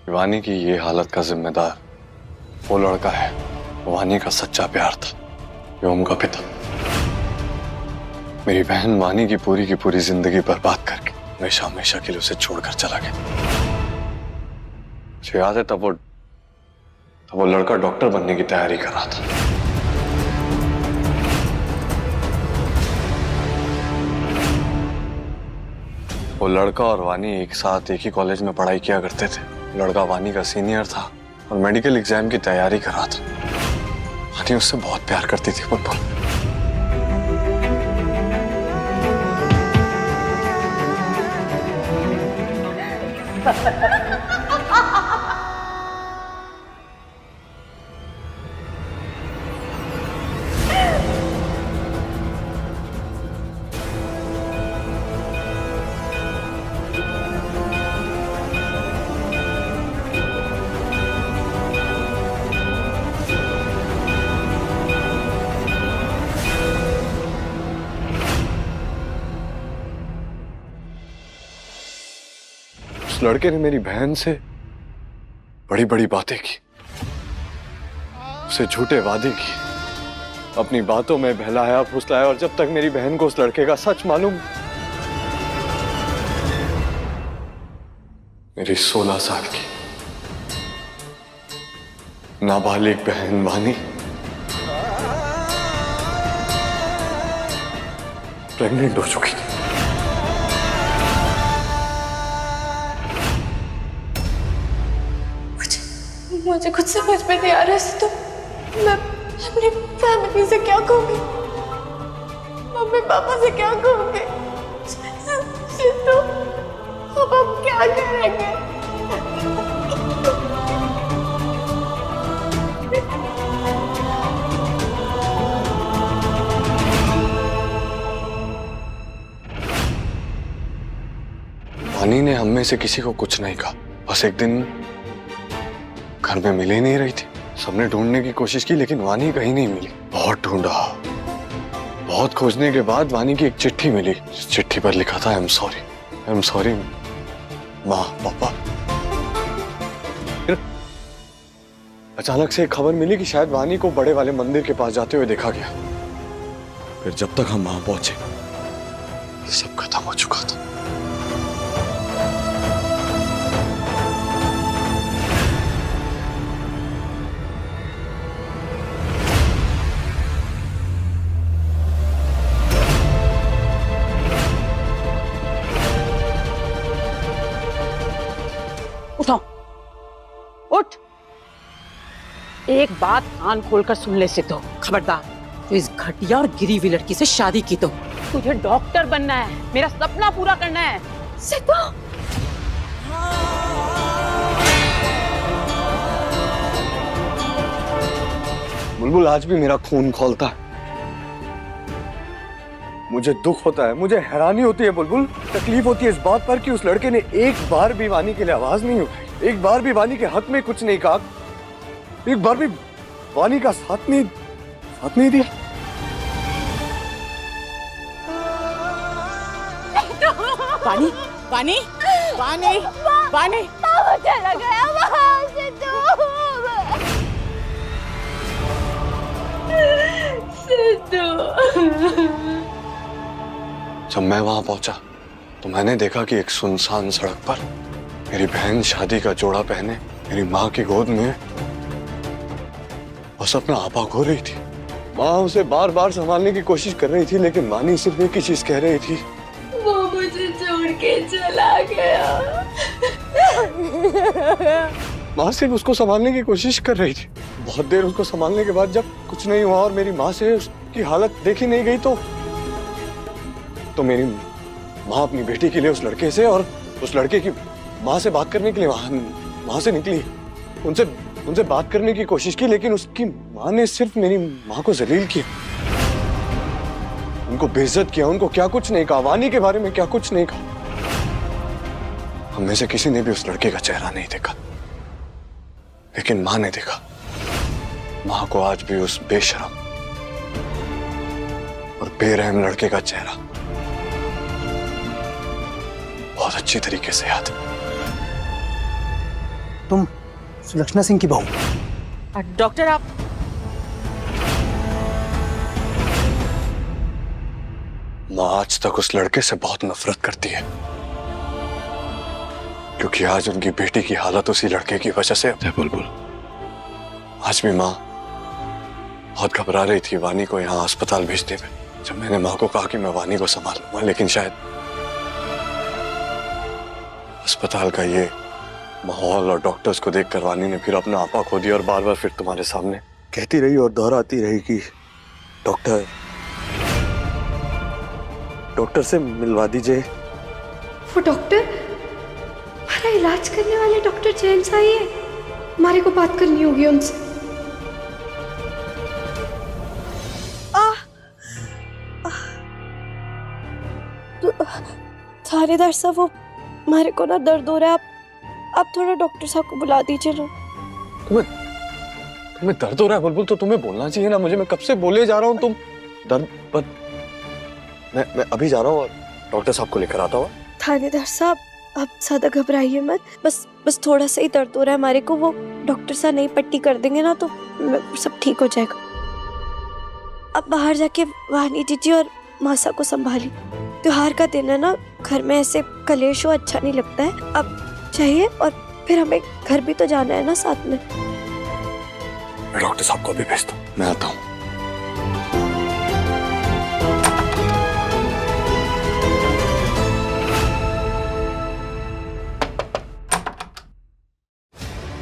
वानी की ये हालत का जिम्मेदार वो लड़का है। वानी का सच्चा प्यार था, व्योम का पिता। मेरी बहन वानी की पूरी जिंदगी बर्बाद करके हमेशा हमेशा के लिए उसे छोड़कर चला गया। मुझे याद है तब वो लड़का डॉक्टर बनने की तैयारी कर रहा था। वो लड़का और वानी एक साथ एक ही कॉलेज में पढ़ाई किया करते थे। लड़का वानी का सीनियर था और मेडिकल एग्जाम की तैयारी कर रहा था। वानी उससे बहुत प्यार करती थी बुलबुल। उस लड़के ने मेरी बहन से बड़ी बड़ी बातें की, उसे झूठे वादे की, अपनी बातों में बहलाया फुसलाया, और जब तक मेरी बहन को उस लड़के का सच मालूम, मेरी 16 साल की नाबालिग बहन वानी प्रेग्नेंट हो चुकी थी। मुझे कुछ समझ में नहीं आ रहा है। तो मैं अपनी फैमिली से क्या कहूंगी, मम्मी पापा से क्या कहूंगी, तो अब हम क्या करेंगे? वानी ने हम में से किसी को कुछ नहीं कहा। बस एक दिन घर में मिल ही नहीं रही थी। सबने ढूंढने की कोशिश की लेकिन वानी कहीं नहीं मिली। बहुत ढूंढा, बहुत खोजने के बाद वानी की एक चिट्ठी मिली। इस चिट्ठी पर लिखा था आई एम सॉरी माँ पापा। फिर अचानक से एक खबर मिली कि शायद वानी को बड़े वाले मंदिर के पास जाते हुए देखा गया। फिर जब तक हम वहां पहुंचे सब खत्म हो चुका था। उठाओ, उठ। एक बात कान खोलकर सुन ले सिद्धू, खबरदार तो इस घटिया और गिरी हुई लड़की से शादी की तो तुझे डॉक्टर बनना है, मेरा सपना पूरा करना है। सिद्धू, बुलबुल आज भी मेरा खून खौलता है। मुझे दुख होता है, मुझे हैरानी होती है बुलबुल। तकलीफ होती है इस बात पर कि उस लड़के ने एक बार भी वानी के लिए आवाज नहीं उठाई, एक बार भी वानी के हक में कुछ नहीं कहा, एक बार भी वानी का साथ नहीं दिया। वानी, वानी, वानी, वानी, चला गया वहां से जब मैं वहां पहुंचा तो मैंने देखा कि एक सुनसान सड़क पर मेरी बहन शादी का जोड़ा पहने मेरी माँ की गोद में बस अपना आपा खो रही थी। माँ उसे बार बार संभालने की कोशिश कर रही थी लेकिन वानी सिर्फ एक ही चीज कह रही थी, वो मुझे छोड़ के चला गया। माँ सिर्फ उसको संभालने की कोशिश कर रही थी। बहुत देर उसको संभालने के बाद जब कुछ नहीं हुआ और मेरी माँ से उसकी हालत देखी नहीं गई तो मेरी माँ अपनी बेटी के लिए उस लड़के से और उस लड़के की माँ से बात करने के लिए वहां से निकली। उनसे बात करने की कोशिश की लेकिन उसकी माँ ने सिर्फ मेरी माँ को जलील किया, उनको बेइज्जत किया, उनको क्या कुछ नहीं कहा, वानी के बारे में क्या कुछ नहीं कहा। हम में से किसी ने भी उस लड़के का चेहरा नहीं देखा लेकिन माँ ने देखा। माँ को आज भी उस बेशरम और बेरहम लड़के का चेहरा बहुत अच्छी तरीके से याद है। तुम सुलक्षणा सिंह की बहू? डॉक्टर आप माँ आज तक उस लड़के से बहुत नफरत करती है, क्योंकि आज उनकी बेटी की हालत उसी लड़के की वजह से है। बुलबुल, आज भी माँ बहुत घबरा रही थी वानी को यहाँ अस्पताल भेजने में। जब मैंने माँ को कहा कि मैं वानी को संभालूंगा, लेकिन शायद अस्पताल का ये माहौल और डॉक्टर्स को देखकर वानी ने फिर अपना आपा खो दिया और बार बार फिर तुम्हारे सामने कहती रही और दोहराती रही कि डॉक्टर से मिलवा दीजिए। वो डॉक्टर, हमारा इलाज करने वाले डॉक्टर जैन सा ही है। हमारे को बात करनी होगी उनसे। थानेदार साहब, वो हमारे को ना दर्द हो रहा है, आप थोड़ा डॉक्टर साहब को बुला दीजिए ना। तुम्हें दर्द हो रहा है बुलबुल, तो तुम्हें बोलना चाहिए ना मुझे। मैं कब से बोले जा रहा हूँ तुम दर्द पर। मैं अभी जा रहा हूँ और डॉक्टर साहब को लेकर आता हूँ। थानेदार साहब, आप ज्यादा घबराइए मत, बस थोड़ा सा ही दर्द हो रहा है हमारे को। वो डॉक्टर साहब नई पट्टी कर देंगे ना तो सब ठीक हो जाएगा। अब बाहर जाके वानी जीजी और मासा को संभाली। त्योहार का दिन है ना, घर में ऐसे कलेश हो अच्छा नहीं लगता है। अब चाहिए, और फिर हमें घर भी तो जाना है ना साथ में। मैं डॉक्टर साहब को भी भेजता हूँ, मैं आता हूँ।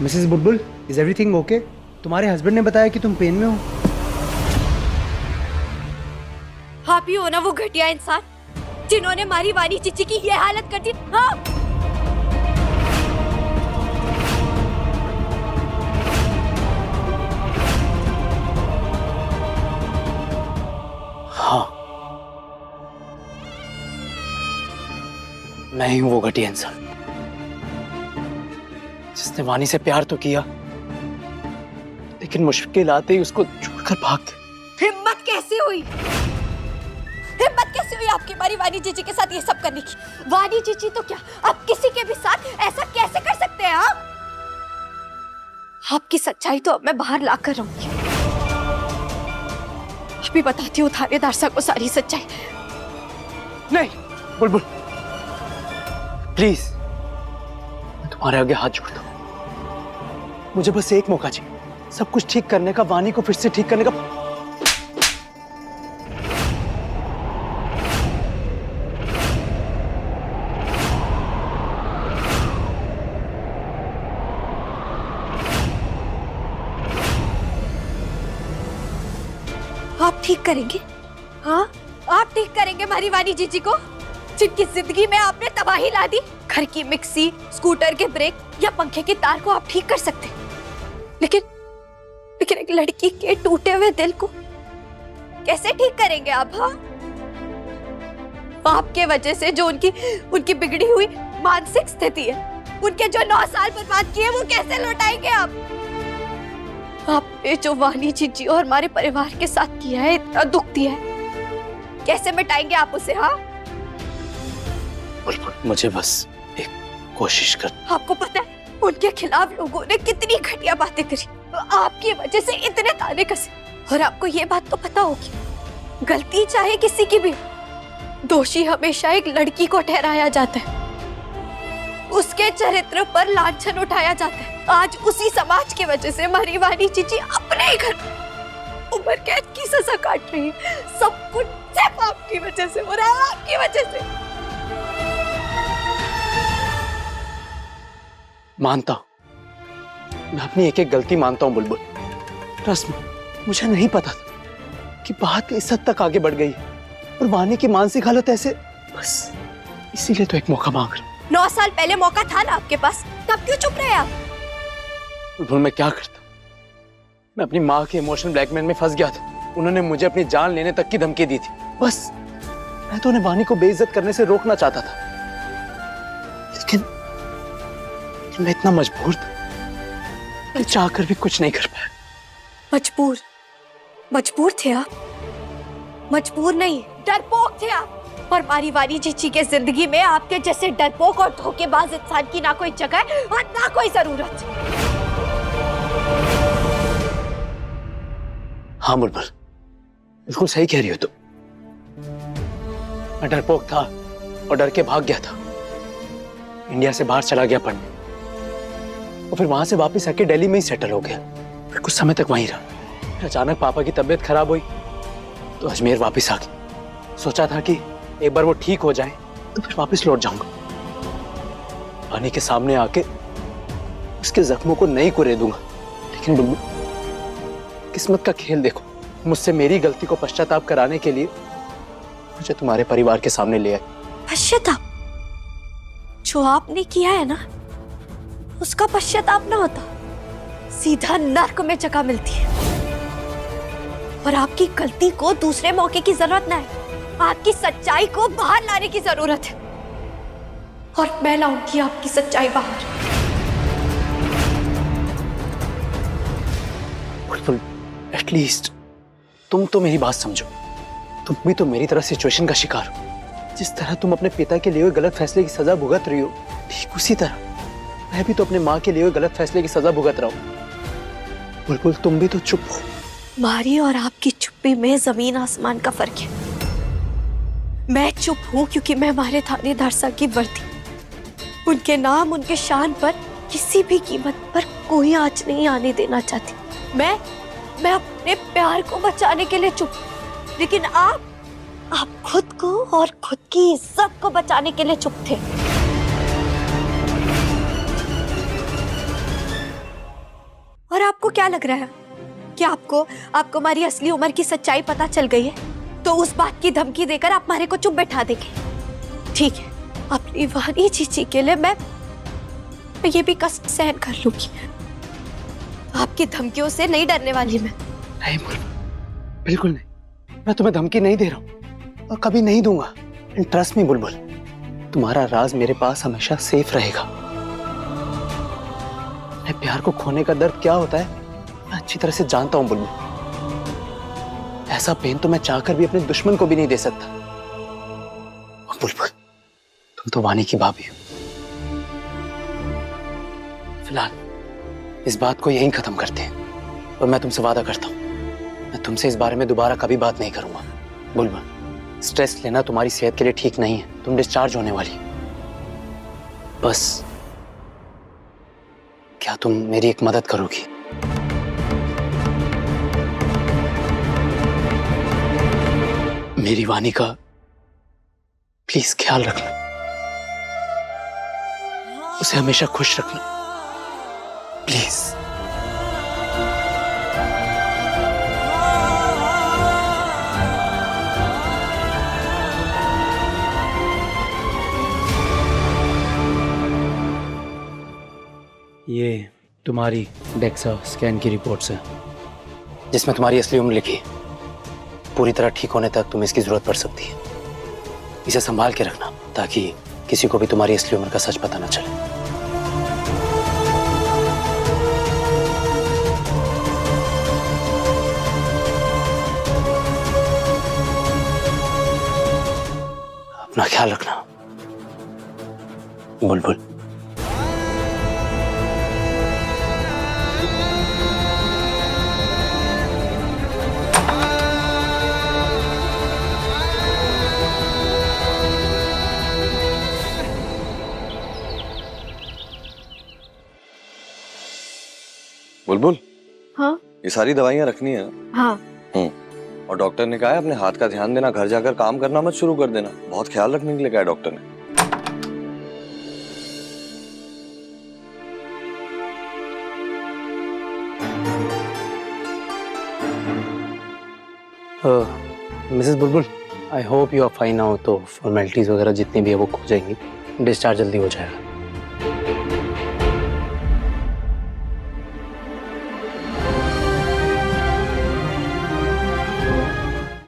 Mrs Bulbul, is everything okay? तुम्हारे हस्बैंड ने बताया कि तुम पेन में हो। आप ही हो ना वो घटिया इंसान जिन्होंने हमारी वानी चीची की ये हालत कर दी? हाँ, हाँ, मैं ही हूं वो घटिया इंसान जिसने वानी से प्यार तो किया, लेकिन मुश्किल आते ही उसको छोड़कर भाग गया। हिम्मत कैसी हुई? हिम्मत कैसी हुई आपकी हमारी वानी जीजी के साथ ये सब करने की? वानी जीजी तो क्या, आप किसी के भी साथ ऐसा कैसे कर सकते हैं? आपकी सच्चाई तो अब मैं बाहर ला कर रहूंगी। अभी बताती हूँ थानेदार साहब को सारी सच्चाई। नहीं बुलबुल, प्लीज, मैं तुम्हारे आगे हाथ जोड़ता हूं। मुझे बस एक मौका चाहिए सब कुछ ठीक करने का, वानी को फिर से ठीक करने का। आप ठीक करेंगे? हाँ, आप ठीक करेंगे हमारी वानी जीजी को, जिनकी जिंदगी में आपने तबाही ला दी? घर की मिक्सी, स्कूटर के ब्रेक या पंखे की तार को आप ठीक कर सकते, लेकिन एक लड़की के टूटे हुए दिल को कैसे ठीक करेंगे आप? हाँ, आपके वजह से जो उनकी बिगड़ी हुई मानसिक स्थिति है, उनके जो 9 साल बर्बाद किए, वो कैसे लौटाएंगे आप? आपने जो वानी जीजी और हमारे परिवार के साथ किया है, इतना दुख दिया है, कैसे मिटाएंगे आप उसे? हाँ, मुझे बस एक कोशिश कर। आपको पता है उनके खिलाफ लोगों ने कितनी घटिया बातें करी, आपकी वजह से इतने ताने कसे। और आपको ये बात तो पता होगी, गलती चाहे किसी की भी, दोषी हमेशा एक लड़की को ठहराया जाता है, उसके चरित्र पर लांछन उठाया जाता है। आज उसी समाज की वजह से हमारी वानी चीची अपने ही घर उम्र कैद की सजा काट रही है। सब कुछ सिर्फ आपकी वजह से हो रहा है, आपकी वजह से। मानता हूं, मैं अपनी एक एक गलती मानता हूं बुलबुल। ट्रस्ट मी, मुझे नहीं पता था कि बात इस हद तक आगे बढ़ गई है और वानी की मानसिक हालत ऐसे। बस इसीलिए तो एक मौका मांग रहा हूं। 9 साल पहले मौका था ना आपके पास, तब क्यों चुप रहे आप? बुलबुल, मैं क्या करता? मैं अपनी माँ के इमोशनल ब्लैकमेल में फंस गया था। उन्होंने मुझे अपनी जान लेने तक की धमकी दी थी। बस मैं तो उन्हें वानी को बेइज्जत करने से रोकना चाहता था, लेकिन मैं इतना मजबूर था, मैं चाहकर भी कुछ नहीं कर पाया। मजबूर थे आप? मजबूर नहीं, डरपोक थे आप। और मारी वारी चीची के जिंदगी में आपके जैसे डरपोक और धोखेबाज इंसान की ना कोई जगह और ना कोई जरूरत। हाँ बुलबुल, बिल्कुल सही कह रही हो तुम। मैं डरपोक था और डर के भाग गया था, इंडिया से बाहर चला गया पढ़ने और फिर वहां से वापस आके दिल्ली में ही सेटल हो गया। फिर कुछ समय तक वहीं रहा। फिर अचानक पापा की तबीयत खराब हुई तो अजमेर वापस आ गया। सोचा था कि एक बार वो ठीक हो जाए तो फिर वापस लौट जाऊंगा। पानी के सामने आके उसके जख्मों को नहीं कुरे दूंगा। लेकिन बुलबुल, किस्मत का खेल देखो, मुझसे मेरी गलती को पश्चाताप कराने के लिए मुझे तुम्हारे परिवार के सामने ले आए। पश्चाताप? जो आपने किया है ना, उसका पश्चाताप ना होता, सीधा नर्क में जगह मिलती है। और आपकी गलती को दूसरे मौके की जरूरत ना है, आपकी सच्चाई को बाहर लाने की जरूरत है। और मैं लाऊंगी आपकी सच्चाई बाहर। बुलबुल, एटलीस्ट तुम तो मेरी बात समझो। तुम भी तो मेरी तरह सिचुएशन का शिकार हो। जिस तरह तुम अपने पिता के लिए हुए गलत फैसले की सजा भुगत रही हो, ठीक उसी तरह मैं भी तो अपने माँ के लिए हुए गलत फैसले की सजा भुगत रहा हूँ। बुलबुल, तुम भी तो चुप हो। मारी और आपकी चुप्पी में जमीन आसमान का फर्क है। मैं चुप हूं क्योंकि मैं हमारे थानेदार साहब की वर्दी, उनके नाम, उनके शान पर किसी भी कीमत पर कोई आंच नहीं आने देना चाहती। मैं अपने प्यार को बचाने के लिए चुप, लेकिन आप खुद को और खुद की इज्जत को बचाने के लिए चुप थे। और आपको क्या लग रहा है कि आपको हमारी असली उम्र की सच्चाई पता चल गई है, तो उस बात की धमकी देकर आप हमारे को चुप बैठा देंगे? ठीक है, अपनी वानी चीची के लिए मैं ये भी कष्ट सहन कर लूंगी। आपकी धमकियों से नहीं डरने वाली मैं। नहीं बुलबुल, बिल्कुल नहीं। मैं तुम्हें धमकी नहीं दे रहा हूँ और कभी नहीं दूंगा। ट्रस्ट मी बुलबुल, तुम्हारा राज मेरे पास हमेशा सेफ रहेगा। मैं प्यार को खोने का दर्द क्या होता है मैं अच्छी तरह से जानता हूँ बुलबुल। ऐसा पेन तो मैं चाहकर भी अपने दुश्मन को भी नहीं दे सकता। और बुलबुल, तुम तो वानी की भाभी हो। फिलहाल इस बात को यहीं खत्म करते हैं और मैं तुमसे वादा करता हूँ मैं तुमसे इस बारे में दोबारा कभी बात नहीं करूंगा। बुलबुल, स्ट्रेस लेना तुम्हारी सेहत के लिए ठीक नहीं है। तुम डिस्चार्ज होने वाली हो। बस क्या तुम मेरी एक मदद करोगी? मेरी वानी का प्लीज ख्याल रखना, उसे हमेशा खुश रखना प्लीज। ये तुम्हारी डेक्सा स्कैन की रिपोर्ट्स है जिसमें तुम्हारी असली उम्र लिखी है। पूरी तरह ठीक होने तक तुम्हें इसकी जरूरत पड़ सकती है। इसे संभाल के रखना ताकि किसी को भी तुम्हारी असली उम्र का सच पता ना चले। अपना ख्याल रखना बुलबुल। बुलबुल, हाँ ये सारी दवाइयाँ रखनी है। हाँ। और डॉक्टर ने कहा है अपने हाथ का ध्यान देना, घर जाकर काम करना मत शुरू कर देना। बहुत ख्याल रखने के लिए कहा है डॉक्टर ने। Mrs Bulbul, I hope you are fine now. तो फॉर्मेलिटीज वगैरह जितनी भी है वो हो जाएंगी। डिस्चार्ज जल्दी हो जाएगा।